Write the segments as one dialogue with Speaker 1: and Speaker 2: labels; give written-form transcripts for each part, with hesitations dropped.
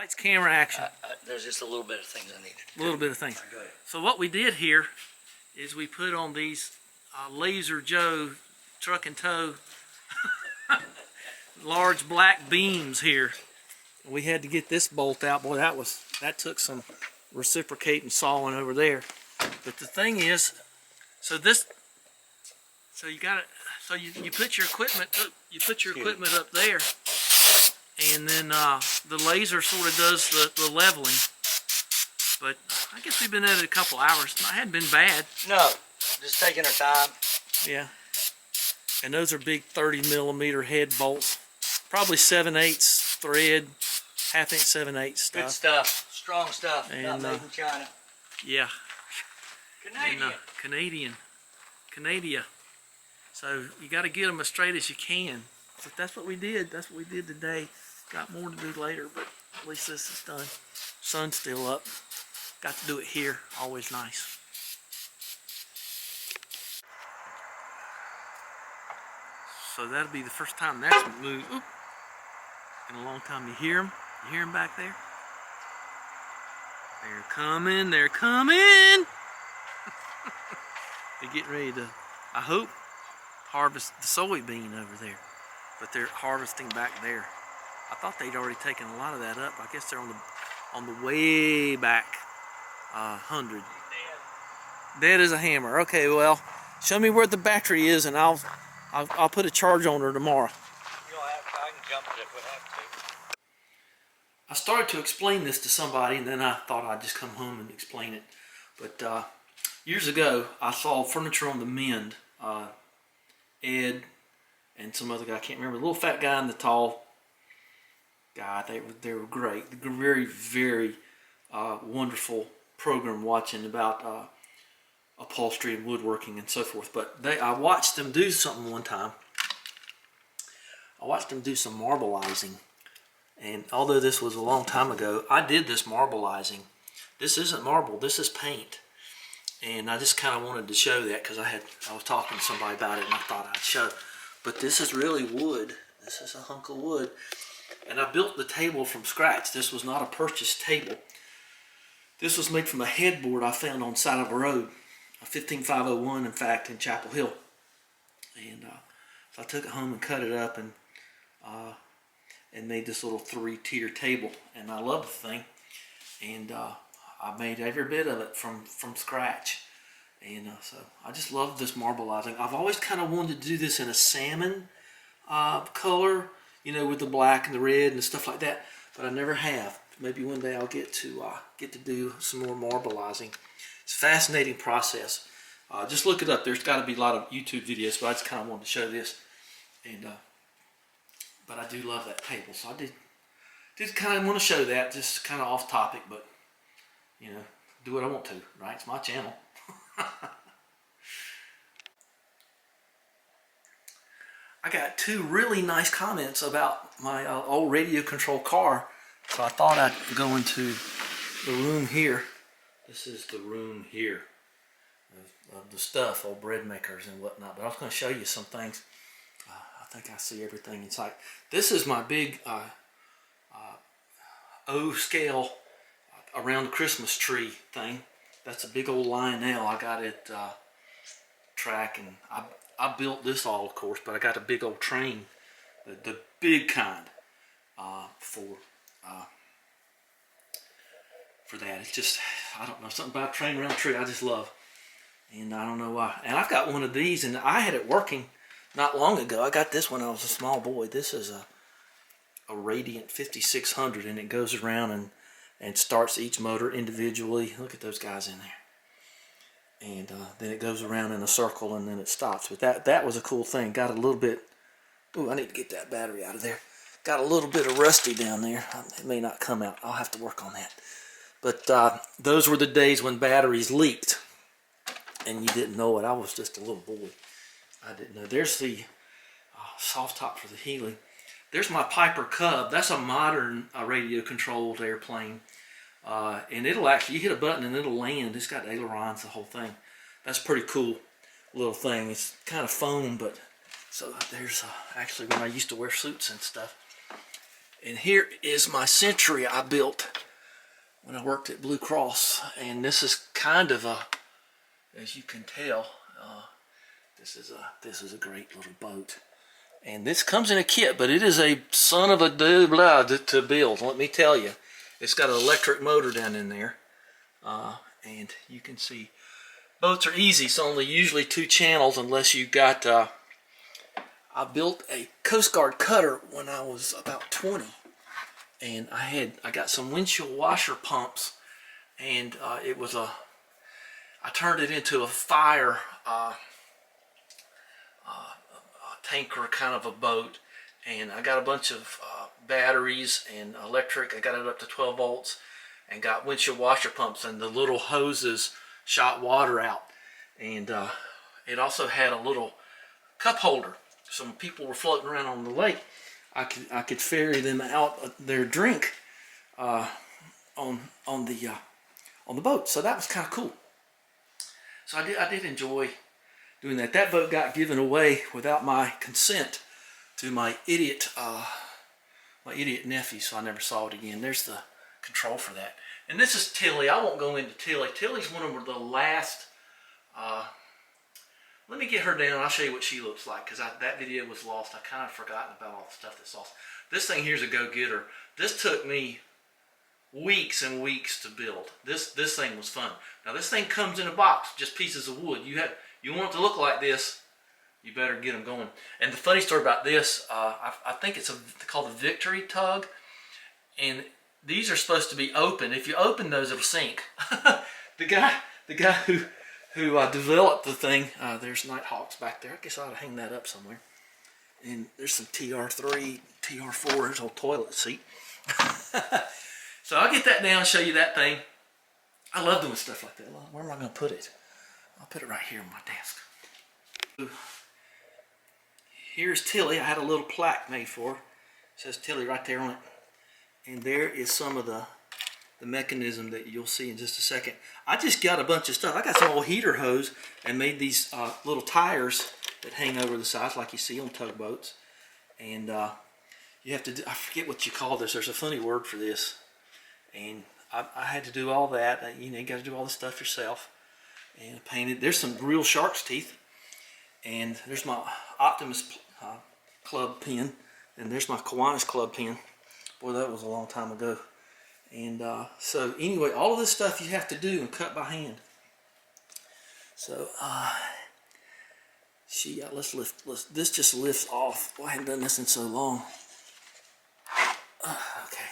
Speaker 1: Lights, camera, action.
Speaker 2: There's just a little bit of things I needed.
Speaker 1: A little bit of things.
Speaker 2: Go ahead.
Speaker 1: So what we did here is we put on these Laser Joe truck and tow large black beams here. We had to get this bolt out. Boy, that took some reciprocating sawing over there. But the thing is, you put your equipment up there, and then the laser sort of does the leveling. But I guess we've been at it a couple hours. It hadn't been bad.
Speaker 2: No, just taking our time.
Speaker 1: Yeah. And those are big 30mm head bolts. Probably 7/8 thread, 1/2 inch 7/8 stuff.
Speaker 2: Good stuff. Strong stuff.
Speaker 1: And,
Speaker 2: not made in China.
Speaker 1: Yeah.
Speaker 2: Canadian.
Speaker 1: Canada. So you got to get them as straight as you can. So that's what we did. That's what we did today. Got more to do later, but at least this is done. Sun's still up. Got to do it here. Always nice. So that'll be the first time that's moved in a long time. You hear them? You hear them back there? They're coming. They're coming. They're getting ready to, I hope, harvest the soybean over there. But they're harvesting back there. I thought they'd already taken a lot of that up. I guess they're on the way back 100. Dead as a hammer. Okay, well, show me where the battery is, and I'll put a charge on her tomorrow.
Speaker 2: I can jump it if we have to.
Speaker 1: I started to explain this to somebody, and then I thought I'd just come home and explain it. But years ago, I saw Furniture on the Mend. Ed and some other guy, I can't remember, the little fat guy and the tall guy. They were great. Very, very wonderful program watching about upholstery and woodworking and so forth. But I watched them do something one time. I watched them do some marbleizing. And although this was a long time ago, I did this marbleizing. This isn't marble, this is paint. And I just kind of wanted to show that because I was talking to somebody about it and I thought I'd show. But this is really wood. This is a hunk of wood. And I built the table from scratch. This was not a purchased table. This was made from a headboard I found on the side of a road. A 15501, in fact, in Chapel Hill. And so I took it home and cut it up and made this little 3-tier table. And I love the thing. And I made every bit of it from scratch. And so I just love this marbleizing. I've always kind of wanted to do this in a salmon color, you know, with the black and the red and stuff like that. But I never have. Maybe one day I'll get to do some more marbleizing. It's a fascinating process. Just look it up. There's got to be a lot of YouTube videos, but I just kind of wanted to show this. And but I do love that table, so I did kind of want to show that, just kind of off topic, but you know, do what I want to, right? It's my channel. I got 2 really nice comments about my old radio control car, so I thought I'd go into the room here. This is the room here of the stuff, old bread makers and whatnot, but I was going to show you some things. I think I see everything inside. This is my big O-scale around the Christmas tree thing. That's a big old Lionel. I got it track, and I built this all, of course, but I got a big old train, the big kind, for that. It's just, I don't know, something about a train around a tree I just love, and I don't know why. And I've got one of these, and I had it working not long ago. I got this when I was a small boy. This is a Radiant 5600, and it goes around and starts each motor individually. Look at those guys in there. And then it goes around in a circle and then it stops. But that was a cool thing. Got a little bit, ooh, I need to get that battery out of there. Got a little bit of rusty down there. It may not come out. I'll have to work on that. But those were the days when batteries leaked. And you didn't know it. I was just a little boy. I didn't know. There's the soft top for the Healy. There's my Piper Cub. That's a modern radio controlled airplane. And it'll actually, you hit a button and it'll land. It's got ailerons, the whole thing. That's a pretty cool little thing. It's kind of foam, but so there's actually when I used to wear suits and stuff. And here is my Century I built when I worked at Blue Cross. And this is kind of a, as you can tell, this is a great little boat. And this comes in a kit, but it is a son of a blah to build, let me tell you. It's got an electric motor down in there. And you can see boats are easy. It's only usually 2 channels unless you got, I built a Coast Guard cutter when I was about 20. And I got some windshield washer pumps, and it was I turned it into a fire tanker kind of a boat, and I got a bunch of batteries and electric. I got it up to 12 volts and got windshield washer pumps, and the little hoses shot water out. And it also had a little cup holder. Some people were floating around on the lake. I could ferry them out their drink on the boat. So that was kind of cool. So I did enjoy doing that. That boat got given away without my consent to my idiot nephew, so I never saw it again. There's the control for that. And this is Tilly. I won't go into Tilly. Tilly's one of the last. Let me get her down. I'll show you what she looks like, because that video was lost. I kind of forgotten about all the stuff that's lost. This thing here's a go-getter. This took me weeks and weeks to build. This thing was fun. Now this thing comes in a box, just pieces of wood. You want it to look like this, you better get them going. And the funny story about this, I think it's called a Victory tug, and these are supposed to be open. If you open those, it'll sink. The guy who developed the thing, there's Nighthawks back there. I guess I ought to hang that up somewhere. And there's some TR3, TR4, there's a whole toilet seat. So I'll get that down and show you that thing. I love doing stuff like that. Where am I going to put it? I'll put it right here on my desk. Here's Tilly. I had a little plaque made for her. It says Tilly right there on it. And there is some of the mechanism that you'll see in just a second. I just got a bunch of stuff. I got some old heater hose and made these little tires that hang over the sides like you see on tugboats. And you have to do, I forget what you call this. There's a funny word for this. And I had to do all that. You got to do all the stuff yourself. And painted. There's some real shark's teeth. And there's my Optimus Club pen. And there's my Kiwanis Club pen. Boy, that was a long time ago. And so anyway, all of this stuff you have to do and cut by hand. So this just lifts off. Well, I haven't done this in so long. Okay.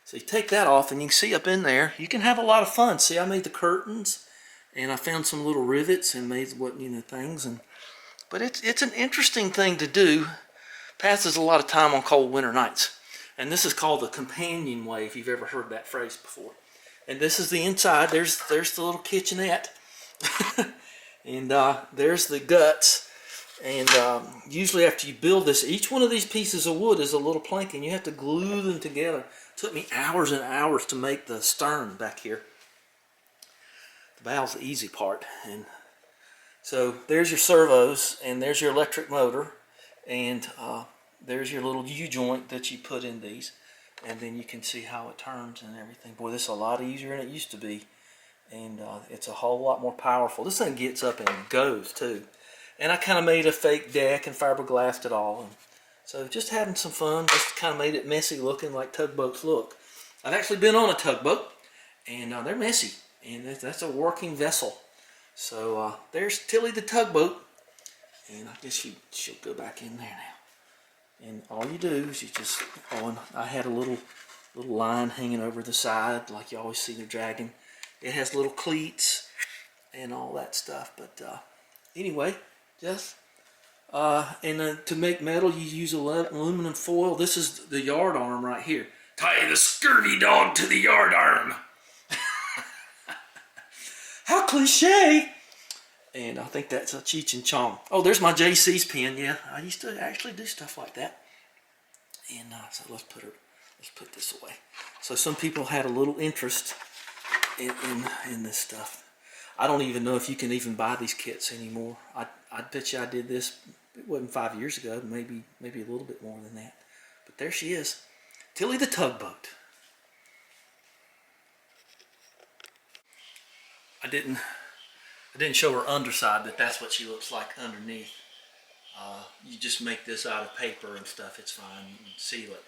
Speaker 1: So you take that off, and you can see up in there, you can have a lot of fun. See, I made the curtains, and I found some little rivets and made things. But it's an interesting thing to do. Passes a lot of time on cold winter nights. And this is called the companionway, if you've ever heard that phrase before. And this is the inside. There's the little kitchenette. And there's the guts. And usually after you build this, each one of these pieces of wood is a little plank, and you have to glue them together. It took me hours and hours to make the stern back here. The bow's the easy part. And so there's your servos, and there's your electric motor, and there's your little U-joint that you put in these, and then you can see how it turns and everything. Boy, this is a lot easier than it used to be, and it's a whole lot more powerful. This thing gets up and goes too. And I kind of made a fake deck and fiberglassed it all. And so just having some fun. Just kind of made it messy looking like tugboats look. I've actually been on a tugboat, and they're messy, and that's a working vessel. So there's Tilly the tugboat, and I guess she'll go back in there now. And all you do is you just I had a little line hanging over the side like you always see the dragon. It has little cleats and all that stuff. But anyway, just to make metal you use aluminum foil. This is the yard arm right here. Tie the scurvy dog to the yard arm. How cliche! And I think that's a Cheech and Chong. Oh, there's my JC's pen. Yeah, I used to actually do stuff like that. And so let's put this away. So some people had a little interest in this stuff. I don't even know if you can even buy these kits anymore. I bet you I did this. It wasn't 5 years ago. Maybe a little bit more than that. But there she is. Tilly the tugboat. I didn't show her underside, but that's what she looks like underneath. You just make this out of paper and stuff. It's fine. You can seal it.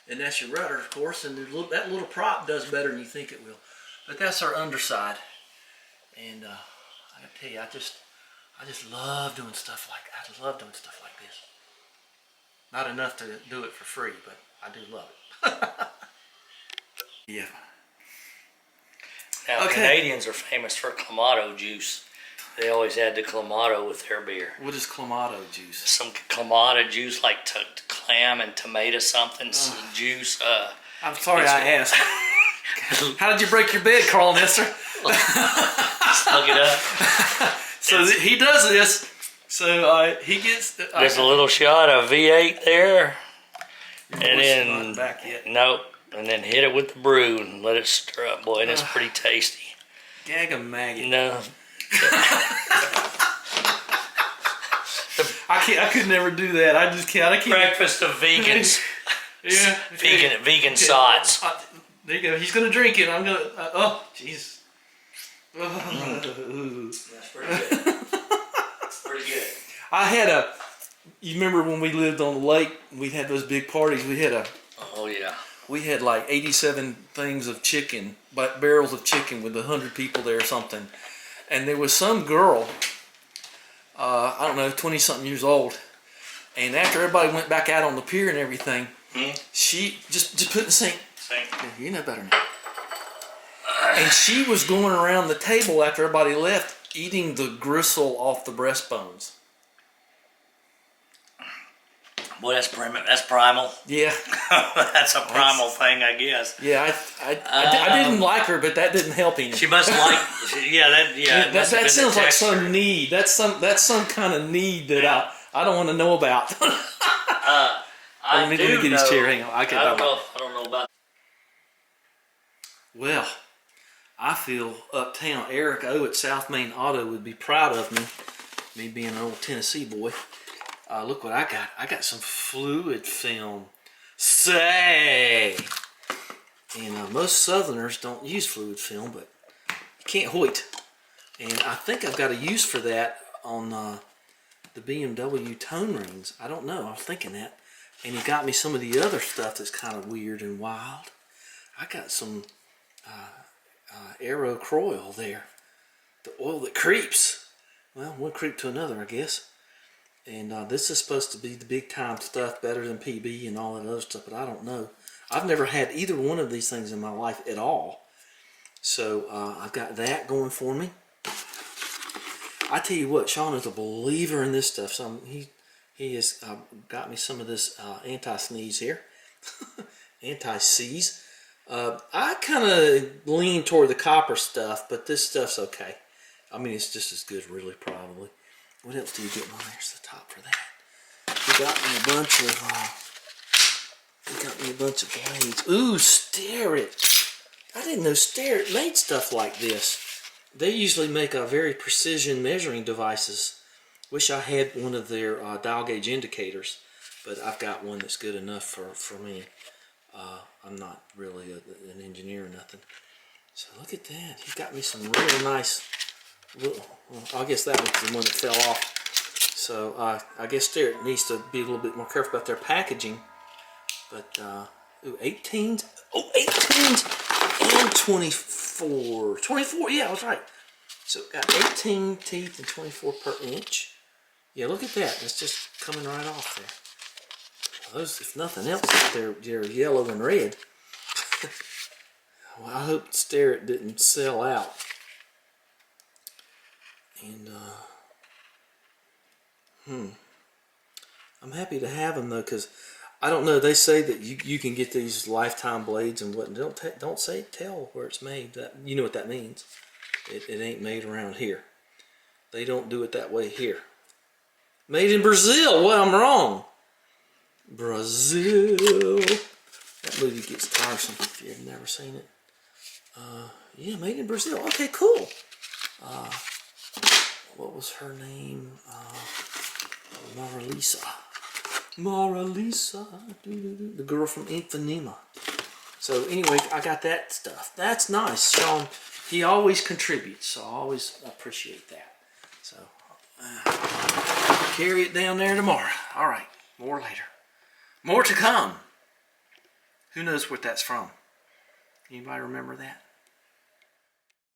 Speaker 1: And that's your rudder, of course. And that little prop does better than you think it will. But that's our underside. And I gotta tell you, I just love doing stuff like that. I love doing stuff like this. Not enough to do it for free, but I do love it. Yeah.
Speaker 3: Now, Canadians are famous for Clamato juice. They always add the Clamato with their beer.
Speaker 1: What is Clamato juice?
Speaker 3: Some Clamato juice, like clam and tomato something juice.
Speaker 1: I'm sorry I asked. How did you break your bed, Carl Nestor?
Speaker 3: Just look it up.
Speaker 1: So he does this. So he gets.
Speaker 3: There's a little shot of V8 there, and then
Speaker 1: not back yet.
Speaker 3: Nope. And then hit it with the brew and let it stir up, boy, and it's pretty tasty.
Speaker 1: Gag a maggot.
Speaker 3: No.
Speaker 1: I could never do that. I just can't. I can't.
Speaker 3: Breakfast of vegans.
Speaker 1: Yeah.
Speaker 3: Vegan sots.
Speaker 1: There you go. He's gonna drink it. I'm gonna. Oh, jeez.
Speaker 3: That's pretty good. Pretty good.
Speaker 1: I had you remember when we lived on the lake? We had those big parties. We had
Speaker 3: Oh yeah.
Speaker 1: We had like 87 things of chicken, barrels of chicken with 100 people there or something. And there was some girl, I don't know, 20-something years old. And after everybody went back out on the pier and everything, she just put in the sink. Yeah, you know better than that. And she was going around the table after everybody left, eating the gristle off the breastbones.
Speaker 3: Boy, that's primal.
Speaker 1: Yeah.
Speaker 3: That's a primal thing, I guess.
Speaker 1: Yeah, I didn't like her, but that didn't help any.
Speaker 3: She must like.
Speaker 1: That sounds like some need. That's some kind of need that I don't want to know about. Let me get his chair. Hang on. I
Speaker 3: don't know about.
Speaker 1: Well, I feel uptown Eric O at South Main Auto would be proud of me being an old Tennessee boy. Look what I got. I got some fluid film. Say! And most Southerners don't use fluid film, but you can't hoit. And I think I've got a use for that on the BMW tone rings. I don't know. I was thinking that. And he got me some of the other stuff that's kind of weird and wild. I got some Aero Croil there. The oil that creeps. Well, one creep to another, I guess. And this is supposed to be the big time stuff, better than PB and all that other stuff, but I don't know. I've never had either one of these things in my life at all. So I've got that going for me. I tell you what, Sean is a believer in this stuff. So he has got me some of this anti-sneeze here. Anti-seize. I kind of lean toward the copper stuff, but this stuff's okay. I mean, it's just as good, really, probably. What else do you get? Well, there's the top for that. He got me a bunch of blades. Ooh, Starrett. I didn't know Starrett made stuff like this. They usually make a very precision measuring devices. Wish I had one of their dial gauge indicators, but I've got one that's good enough for me. I'm not really an engineer or nothing. So look at that. He got me some really nice. Well, I guess that was the one that fell off. So I guess Starrett needs to be a little bit more careful about their packaging. But ooh, 18s. Oh, 18s and 24. 24, yeah, I was right. So got 18 teeth and 24 per inch. Yeah, look at that. That's just coming right off there. Well, those, if nothing else, they're yellow and red. Well, I hope Starrett didn't sell out. And I'm happy to have them though, because I don't know. They say that you can get these lifetime blades and what. Don't tell where it's made. That you know what that means. It ain't made around here. They don't do it that way here. Made in Brazil. Well, I'm wrong. Brazil. That movie gets tiresome if you've never seen it. Yeah, made in Brazil. Okay, cool. What was her name? Mona Lisa. Mara Lisa, the girl from Ipanema. So anyway, I got that stuff. That's nice. Sean, he always contributes, so I always appreciate that. So carry it down there tomorrow. All right, more later. More to come. Who knows what that's from? Anybody remember that?